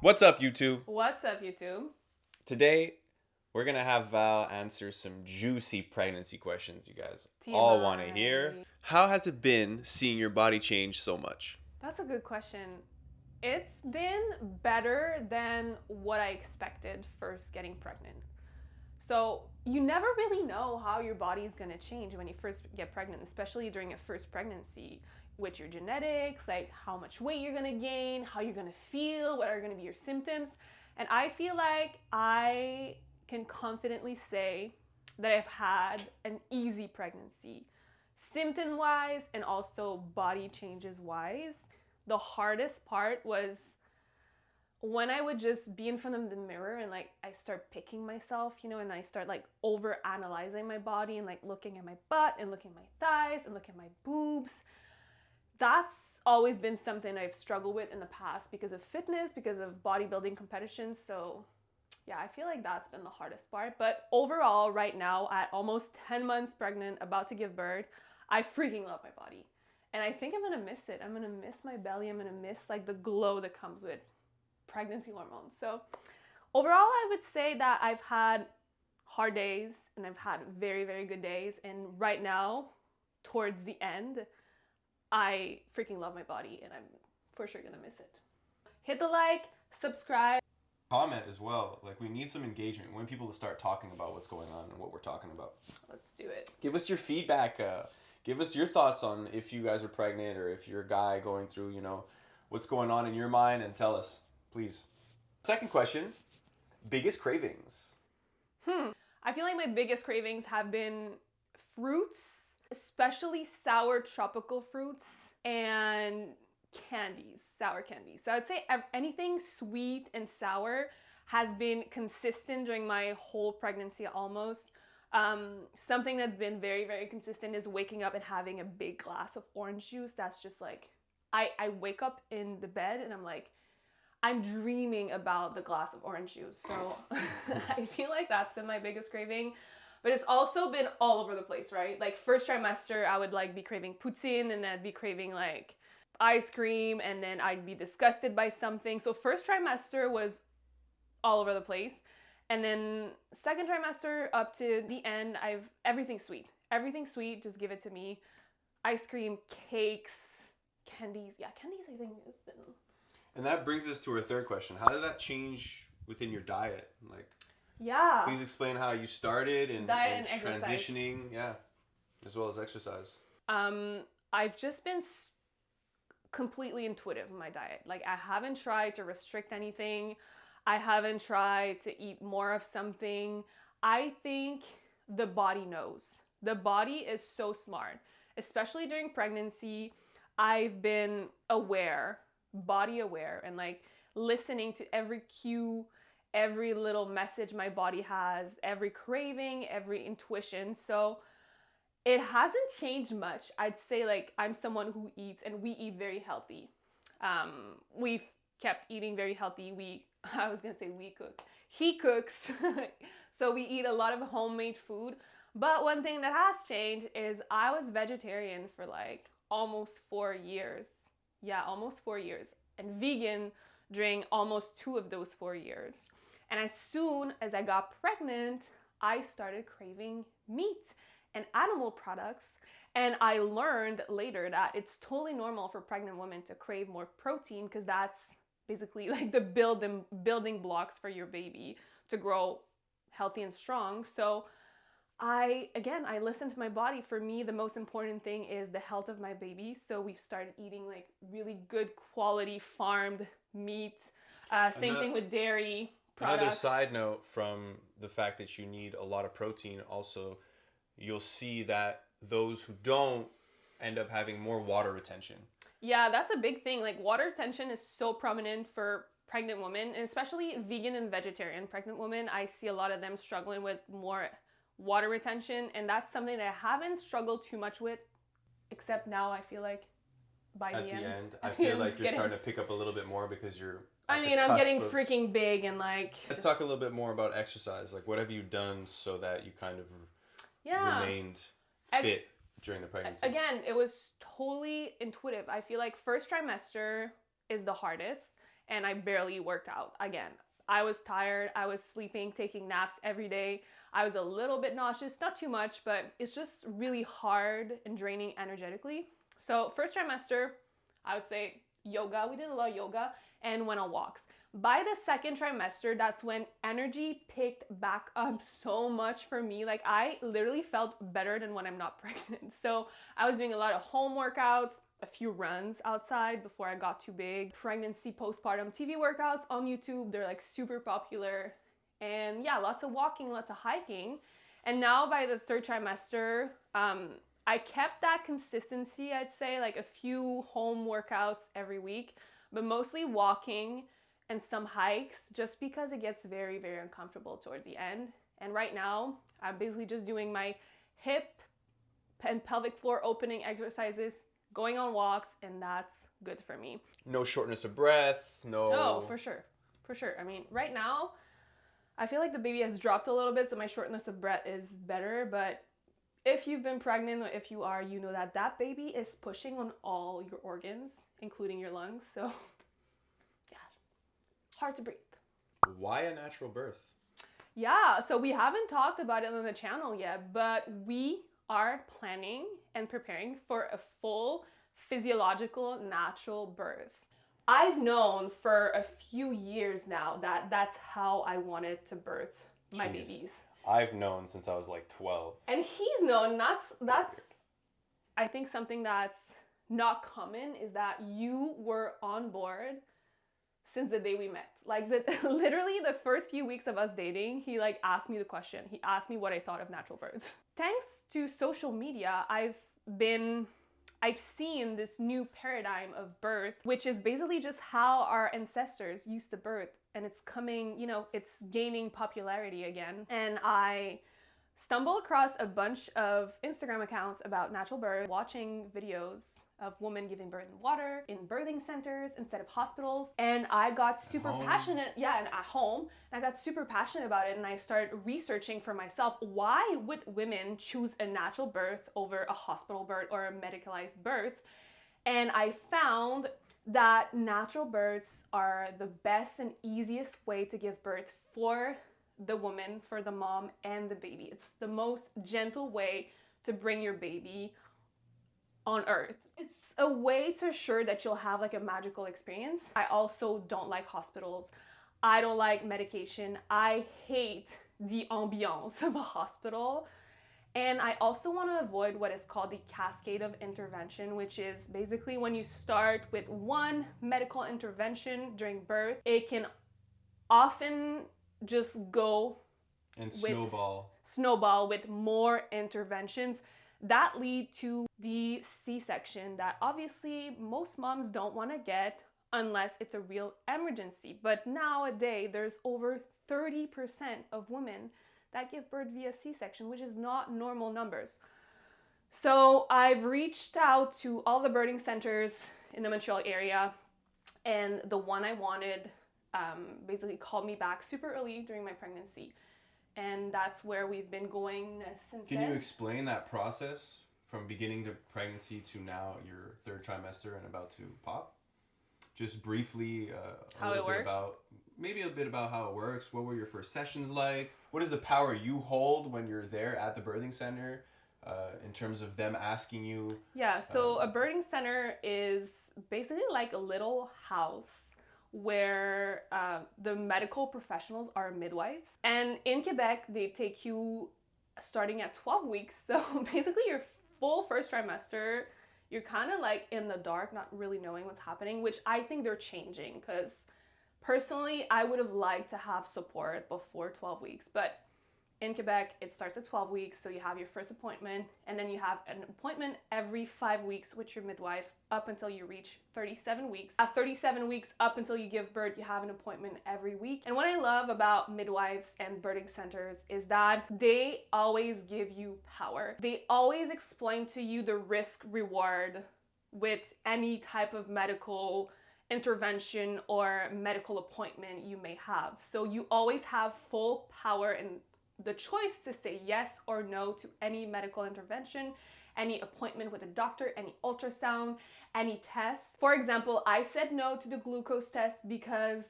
What's up, YouTube? What's up, YouTube? Today, we're going to have Val answer some juicy pregnancy questions you guys all want to hear. How has it been seeing your body change so much? That's a good question. It's been better than what I expected first getting pregnant. So, you never really know how your body is going to change when you first get pregnant, especially during a first pregnancy with your genetics, like how much weight you're going to gain, how you're going to feel, what are going to be your symptoms. And I feel like I can confidently say that I've had an easy pregnancy, symptom wise and also body changes wise. The hardest part was when I would just be in front of the mirror and like I start picking myself, and I start like over analyzing my body and like looking at my butt and looking at my thighs and looking at my boobs. That's always been something I've struggled with in the past because of fitness, because of bodybuilding competitions. So yeah, I feel like that's been the hardest part. But overall, right now, at almost 10 months pregnant, about to give birth, I freaking love my body. And I think I'm gonna miss it. I'm gonna miss my belly. I'm gonna miss like the glow that comes with pregnancy hormones. So overall, I would say that I've had hard days and I've had very, very good days. And right now, towards the end, I freaking love my body and I'm for sure gonna miss it. Hit the like, subscribe. Comment as well. Like, we need some engagement. We want people to start talking about what's going on and what we're talking about. Let's do it. Give us your feedback. Give us your thoughts on if you guys are pregnant or if you're a guy going through, what's going on in your mind, and tell us, please. Second question, biggest cravings? I feel like my biggest cravings have been fruits, especially sour tropical fruits and candies, sour candies. So I'd say anything sweet and sour has been consistent during my whole pregnancy almost. Something that's been very, very consistent is waking up and having a big glass of orange juice. That's just like, I wake up in the bed and I'm dreaming about the glass of orange juice. So I feel like that's been my biggest craving. But it's also been all over the place, right? Like first trimester, I would like be craving poutine and then I'd be craving like ice cream and then I'd be disgusted by something. So first trimester was all over the place. And then second trimester up to the end, everything sweet. Everything sweet, just give it to me. Ice cream, cakes, candies. Yeah, candies I think has been... And that brings us to our third question. How did that change within your diet? Like, yeah. Please explain how you started and diet and transitioning, as well as exercise. I've just been completely intuitive in my diet. Like I haven't tried to restrict anything. I haven't tried to eat more of something. I think the body knows. The body is so smart, especially during pregnancy. I've been aware, body aware, and like listening to every cue, every little message my body has, every craving, every intuition. So it hasn't changed much. I'd say like I'm someone who eats and we eat very healthy. We've kept eating very healthy. I was gonna say we cook. He cooks. So we eat a lot of homemade food. But one thing that has changed is I was vegetarian for like almost 4 years. Yeah, almost 4 years. And vegan during almost 2 of those 4 years. And as soon as I got pregnant, I started craving meat and animal products. And I learned later that it's totally normal for pregnant women to crave more protein because that's basically like the building blocks for your baby to grow healthy and strong. So I listened to my body. For me, the most important thing is the health of my baby. So we've started eating like really good quality farmed meat. Same thing with dairy products. Another side note from the fact that you need a lot of protein, also, you'll see that those who don't end up having more water retention. Yeah, that's a big thing. Like water retention is so prominent for pregnant women, and especially vegan and vegetarian pregnant women. I see a lot of them struggling with more water retention, and that's something that I haven't struggled too much with, except now I feel like by the end. I feel like you're starting to pick up a little bit more because you're... I'm getting freaking big and like... Let's talk a little bit more about exercise. Like, what have you done so that you kind of remained fit during the pregnancy? Again, it was totally intuitive. I feel like first trimester is the hardest. and I barely worked out. Again, I was tired, I was sleeping, taking naps every day. I was a little bit nauseous, not too much, but it's just really hard and draining energetically. So first trimester, I would say yoga. We did a lot of yoga and went on walks. By the second trimester, that's when energy picked back up so much for me. Like I literally felt better than when I'm not pregnant. So I was doing a lot of home workouts, a few runs outside before I got too big. Pregnancy postpartum TV workouts on YouTube, they're like super popular. And yeah, lots of walking, lots of hiking. And now by the third trimester, I kept that consistency, I'd say, like a few home workouts every week, but mostly walking and some hikes just because it gets very, very uncomfortable toward the end. And right now, I'm basically just doing my hip and pelvic floor opening exercises, going on walks, and that's good for me. No shortness of breath, no... Oh, for sure. For sure. I mean, right now, I feel like the baby has dropped a little bit, so my shortness of breath is better. But if you've been pregnant or if you are, you know that that baby is pushing on all your organs, including your lungs. So, yeah, hard to breathe. Why a natural birth? Yeah, so we haven't talked about it on the channel yet, but we are planning and preparing for a full physiological natural birth. I've known for a few years now that that's how I wanted to birth my babies. I've known since I was like 12. And he's known, that's I think something that's not common is that you were on board since the day we met. Like literally the first few weeks of us dating, he like asked me the question. He asked me what I thought of natural birth. Thanks to social media, I've seen this new paradigm of birth, which is basically just how our ancestors used to birth. And it's coming, you know, it's gaining popularity again. And I stumbled across a bunch of Instagram accounts about natural birth, watching videos of women giving birth in water, in birthing centers instead of hospitals. And I got super passionate, and at home. And I got super passionate about it, and I started researching for myself, why would women choose a natural birth over a hospital birth or a medicalized birth? And I found that natural births are the best and easiest way to give birth for the woman, for the mom and the baby. It's the most gentle way to bring your baby on earth. It's a way to assure that you'll have like a magical experience. I also don't like hospitals. I don't like medication. I hate the ambiance of a hospital. And I also want to avoid what is called the cascade of intervention, which is basically when you start with one medical intervention during birth, it can often just go and snowball with more interventions that lead to the C-section that obviously most moms don't want to get unless it's a real emergency. But nowadays, there's over 30% of women that give birth via C-section, which is not normal numbers. So I've reached out to all the birthing centers in the Montreal area, and the one I wanted basically called me back super early during my pregnancy. And that's where we've been going since then. Can you explain that process from beginning to pregnancy to now your third trimester and about to pop? Just briefly, how it works? Maybe a bit about how it works. What were your first sessions like? What is the power you hold when you're there at the birthing center in terms of them asking you? Yeah, so a birthing center is basically like a little house where the medical professionals are midwives. And in Quebec, they take you starting at 12 weeks. So basically your full first trimester, you're kind of like in the dark, not really knowing what's happening, which I think they're changing, because personally, I would have liked to have support before 12 weeks. But in Quebec, it starts at 12 weeks, so you have your first appointment, and then you have an appointment every 5 weeks with your midwife up until you reach 37 weeks. At 37 weeks, up until you give birth, you have an appointment every week. And what I love about midwives and birthing centers is that they always give you power. They always explain to you the risk reward with any type of medical intervention or medical appointment you may have. So you always have full power and the choice to say yes or no to any medical intervention, any appointment with a doctor, any ultrasound, any test. For example, I said no to the glucose test because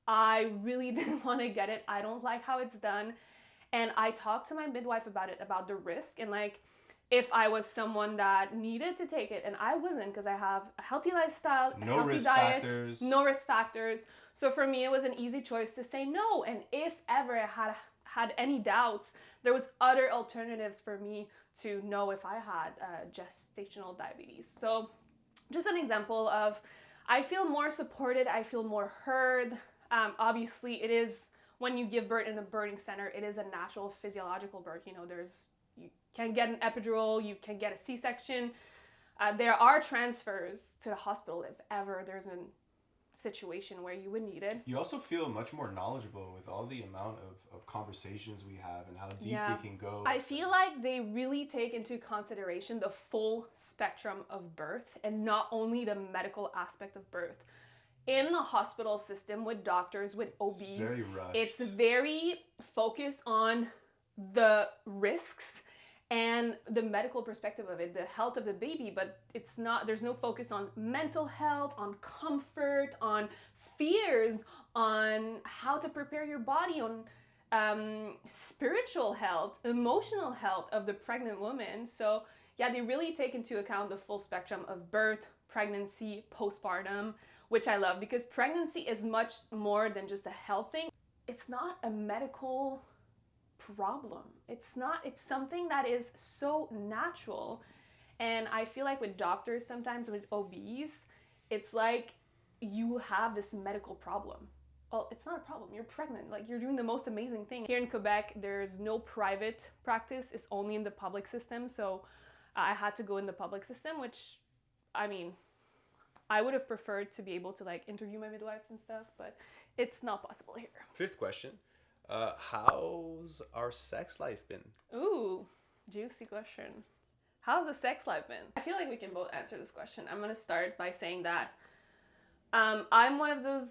I really didn't want to get it. I don't like how it's done. And I talked to my midwife about it, about the risk, and like if I was someone that needed to take it, and I wasn't because I have a healthy lifestyle, a healthy diet, no risk factors. So for me, it was an easy choice to say no. And if ever I had any doubts, there was other alternatives for me to know if I had gestational diabetes. So just an example of, I feel more supported, I feel more heard. Obviously, it is, when you give birth in a birthing center, it is a natural physiological birth. You know, you can get an epidural, you can get a C-section. There are transfers to the hospital if ever there's a situation where you would need it. You also feel much more knowledgeable with all the amount of conversations we have and how deep we can go. I feel like they really take into consideration the full spectrum of birth and not only the medical aspect of birth. In the hospital system with doctors, with OBs, it's very focused on the risks and the medical perspective of it, the health of the baby, but there's no focus on mental health, on comfort, on fears, on how to prepare your body, on spiritual health, emotional health of the pregnant woman. So yeah, they really take into account the full spectrum of birth, pregnancy, postpartum, which I love, because pregnancy is much more than just a health thing. It's not a medical problem. It's something that is so natural. And I feel like with doctors, sometimes with OBs, it's like you have this medical problem. Well, it's not a problem. You're pregnant. Like, you're doing the most amazing thing. Here in Quebec, there's no private practice. It's only in the public system. So I had to go in the public system, which, I mean, I would have preferred to be able to like interview my midwives and stuff, but it's not possible here. Fifth question. How's our sex life been? Ooh, juicy question. How's the sex life been? I feel like we can both answer this question. I'm going to start by saying that I'm one of those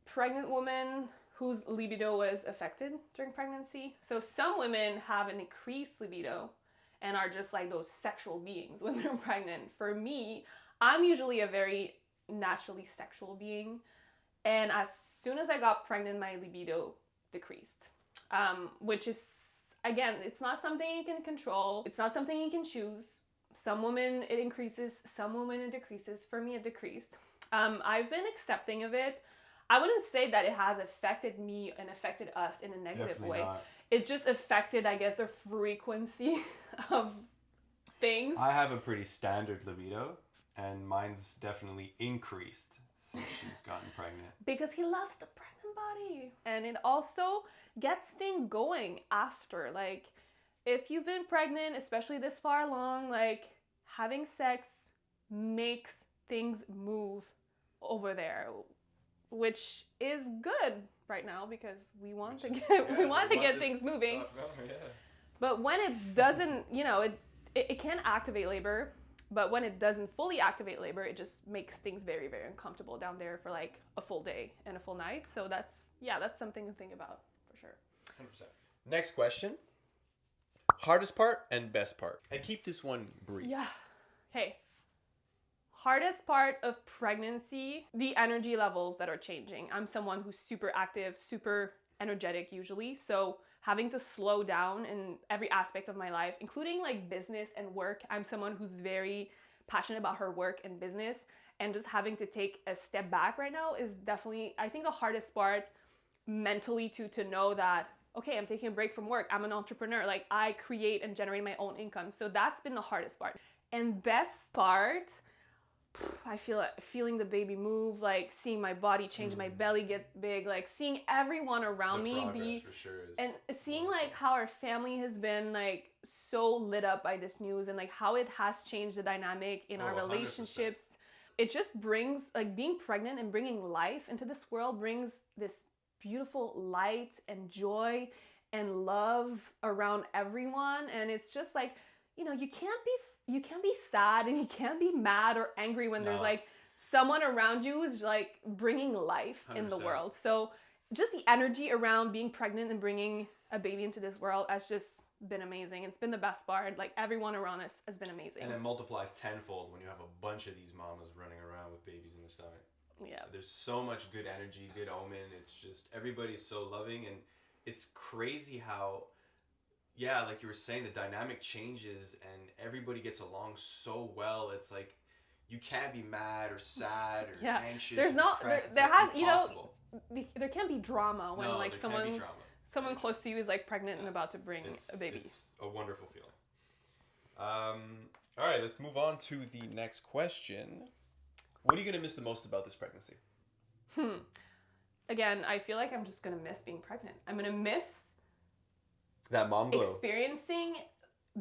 pregnant women whose libido was affected during pregnancy. So some women have an increased libido and are just like those sexual beings when they're pregnant. For me, I'm usually a very naturally sexual being. And as soon as I got pregnant, my libido decreased, which is, again, it's not something you can control. It's not something you can choose. Some women it increases, some women it decreases. For me, it decreased. I've been accepting of it. I wouldn't say that it has affected me and affected us in a negative Definitely way. Not. It just affected, I guess, the frequency of things. I have a pretty standard libido, and mine's definitely increased since she's gotten pregnant. Because he loves the pregnant body. And it also gets things going after. Like, if you've been pregnant, especially this far along, like, having sex makes things move over there, which is good right now because we want to get things moving. But when it doesn't, it can activate labor. But when it doesn't fully activate labor, it just makes things very, very uncomfortable down there for like a full day and a full night. So that's something to think about for sure. 100%. Next question. Hardest part and best part. And keep this one brief. Yeah. Hey. Hardest part of pregnancy, the energy levels that are changing. I'm someone who's super active, super energetic usually. So having to slow down in every aspect of my life, including like business and work. I'm someone who's very passionate about her work and business, and just having to take a step back right now is definitely, I think, the hardest part mentally to know that, okay, I'm taking a break from work. I'm an entrepreneur. Like, I create and generate my own income. So that's been the hardest part. And best part, I feel like feeling the baby move, like seeing my body change, my belly get big, like seeing everyone around me be, for sure is and seeing like how our family has been like so lit up by this news, and like how it has changed the dynamic in our relationships. 100%. It just brings, like, being pregnant and bringing life into this world brings this beautiful light and joy and love around everyone. And it's just like, you can't be sad and you can't be mad or angry when there's like someone around you is like bringing life 100%. In the world. So just the energy around being pregnant and bringing a baby into this world has just been amazing. It's been the best part. Like everyone around us has been amazing. And it multiplies tenfold when you have a bunch of these mamas running around with babies in their stomach. Yeah. There's so much good energy, good omen. It's just everybody's so loving, and it's crazy how, yeah, like you were saying, the dynamic changes and everybody gets along so well. It's like you can't be mad or sad or anxious. There's or not depressed. there has impossible. there can't be drama when No, like there someone can't be drama. someone close to you is like pregnant and about to bring a baby. It's a wonderful feeling. All right, let's move on to the next question. What are you gonna miss the most about this pregnancy? Again, I feel like I'm just gonna miss being pregnant. I'm gonna miss that mom glow. Experiencing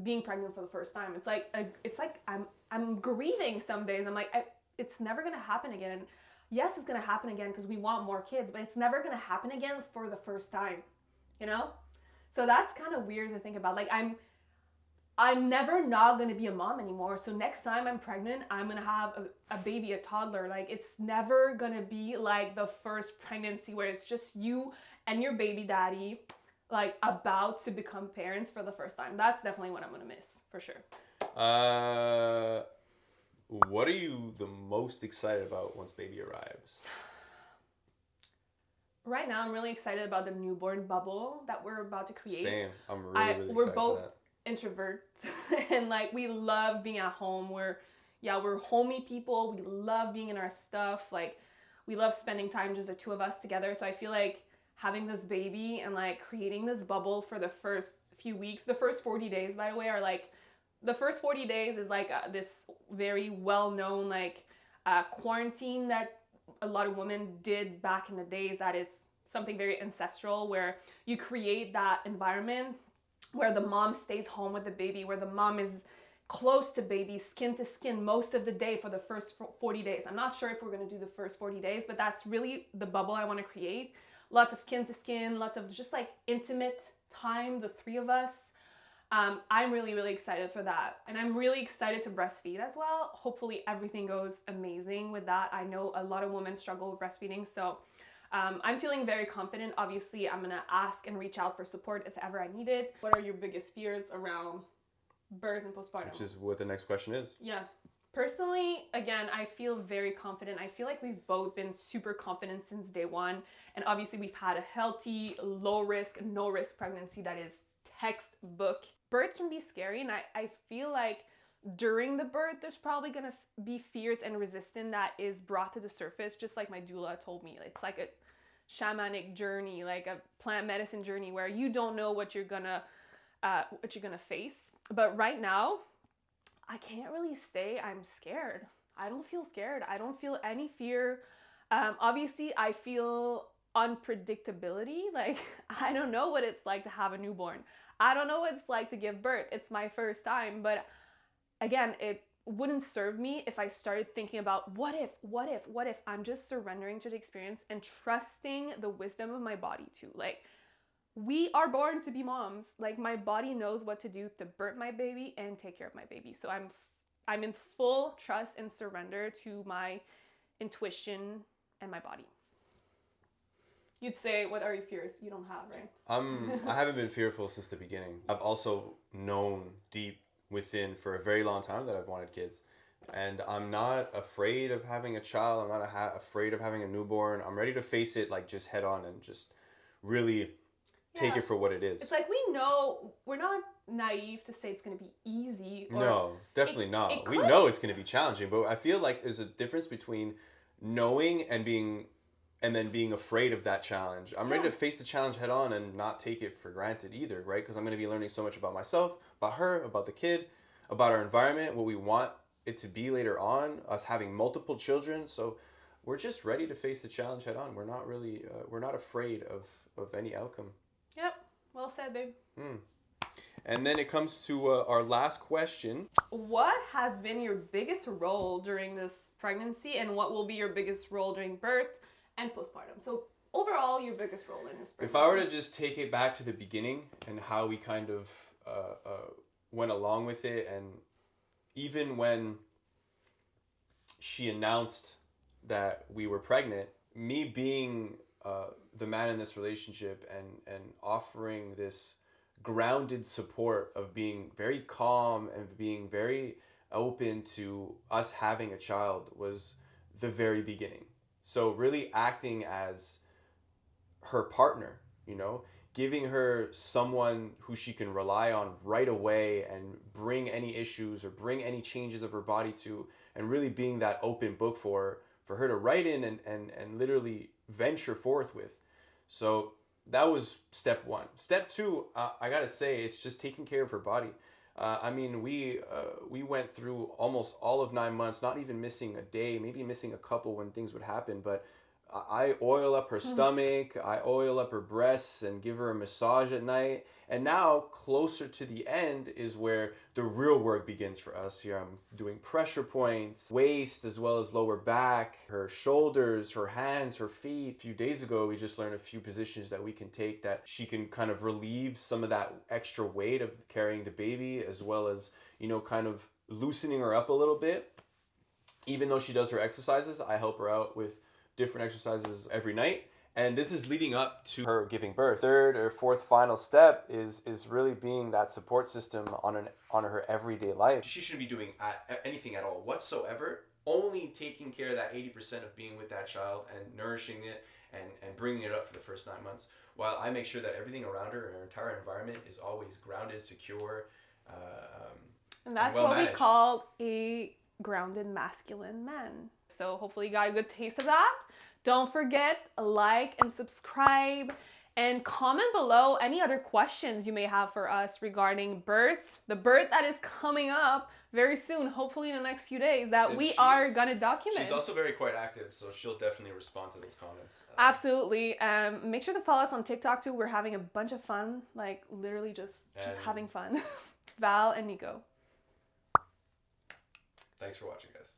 being pregnant for the first time. It's like I'm grieving some days. I'm like it's never gonna happen again. And yes, it's gonna happen again because we want more kids, but it's never gonna happen again for the first time. You know? So that's kind of weird to think about. Like I'm never not going to be a mom anymore. So next time I'm pregnant, I'm going to have a baby, a toddler. Like it's never going to be like the first pregnancy where it's just you and your baby daddy like about to become parents for the first time. That's definitely what I'm going to miss for sure. What are you the most excited about once baby arrives? Right now, I'm really excited about the newborn bubble that we're about to create. Same. I'm really excited we're both for that. Introverts and like we love being at home. We're homey people. We love being in our stuff. Like we love spending time just the two of us together. So I feel like having this baby and like creating this bubble for the first few weeks, the first 40 days, by the way, are like the first 40 days is like this very well-known like quarantine that a lot of women did back in the days. That is something very ancestral where you create that environment where the mom stays home with the baby, where the mom is close to baby, skin to skin most of the day for the first 40 days. I'm not sure if we're going to do the first 40 days, but that's really the bubble I want to create. Lots of skin to skin, lots of just like intimate time, the three of us. I'm really, really excited for that. And I'm really excited to breastfeed as well. Hopefully everything goes amazing with that. I know a lot of women struggle with breastfeeding, so I'm feeling very confident. Obviously, I'm gonna ask and reach out for support if ever I need it. What are your biggest fears around birth and postpartum? Which is what the next question is. Yeah. Personally, again, I feel very confident. I feel like we've both been super confident since day one. And obviously, we've had a healthy, low risk, no risk pregnancy that is textbook. Birth can be scary, and I feel like during the birth, there's probably gonna be fears and resistance that is brought to the surface, just like my doula told me. It's like a shamanic journey, like a plant medicine journey where you don't know what you're gonna face. But right now, I can't really say I'm scared. I don't feel scared. I don't feel any fear. Obviously, I feel unpredictability. Like, I don't know what it's like to have a newborn. I don't know what it's like to give birth. It's my first time, but again, it wouldn't serve me if I started thinking about what if. I'm just surrendering to the experience and trusting the wisdom of my body too. Like, we are born to be moms. Like, my body knows what to do to birth my baby and take care of my baby. So I'm in full trust and surrender to my intuition and my body. You'd say, what are your fears? You don't have, right? I haven't been fearful since the beginning. I've also known deep within for a very long time that I've wanted kids, and I'm not afraid of having a child. I'm not afraid of having a newborn. I'm ready to face it like just head on and just really take it for what it is. It's like, we know we're not naive to say it's going to be easy. No, definitely not. We know it's going to be challenging, but I feel like there's a difference between knowing and then being afraid of that challenge. I'm ready to face the challenge head on and not take it for granted either, right? Because I'm going to be learning so much about myself, about her, about the kid, about our environment, what we want it to be later on, us having multiple children. So we're just ready to face the challenge head on. We're not really, we're not afraid of any outcome. Yep. Well said, babe. And then it comes to our last question. What has been your biggest role during this pregnancy, and what will be your biggest role during birth and postpartum? So overall, your biggest role in this pregnancy. If I were to just take it back to the beginning and how we kind of went along with it, and even when she announced that we were pregnant, me being the man in this relationship and offering this grounded support of being very calm and being very open to us having a child was the very beginning. So really acting as her partner, you know, giving her someone who she can rely on right away and bring any issues or bring any changes of her body to, and really being that open book for her to write in and literally venture forth with. So that was step one. Step two, I gotta say, it's just taking care of her body. I mean, we went through almost all of 9 months, not even missing a day, maybe missing a couple when things would happen. But I oil up her stomach, I oil up her breasts, and give her a massage at night. And now, closer to the end, is where the real work begins for us. Here, I'm doing pressure points, waist as well as lower back, her shoulders, her hands, her feet. A few days ago, we just learned a few positions that we can take that she can kind of relieve some of that extra weight of carrying the baby, as well as, you know, kind of loosening her up a little bit. Even though she does her exercises, I help her out with different exercises every night. And this is leading up to her giving birth. Third or fourth final step is really being that support system on her everyday life. She shouldn't be doing anything at all whatsoever, only taking care of that 80% of being with that child and nourishing it and bringing it up for the first 9 months, while I make sure that everything around her and her entire environment is always grounded, secure, and that's well what managed. we call a grounded masculine man. So hopefully you got a good taste of that. Don't forget, like and subscribe, and comment below any other questions you may have for us regarding birth, the birth that is coming up very soon, hopefully in the next few days, that And we are going to document. She's also very quite active, so she'll definitely respond to those comments. Absolutely. Make sure to follow us on TikTok too. We're having a bunch of fun, like literally just having fun. Val and Nico. Thanks for watching, guys.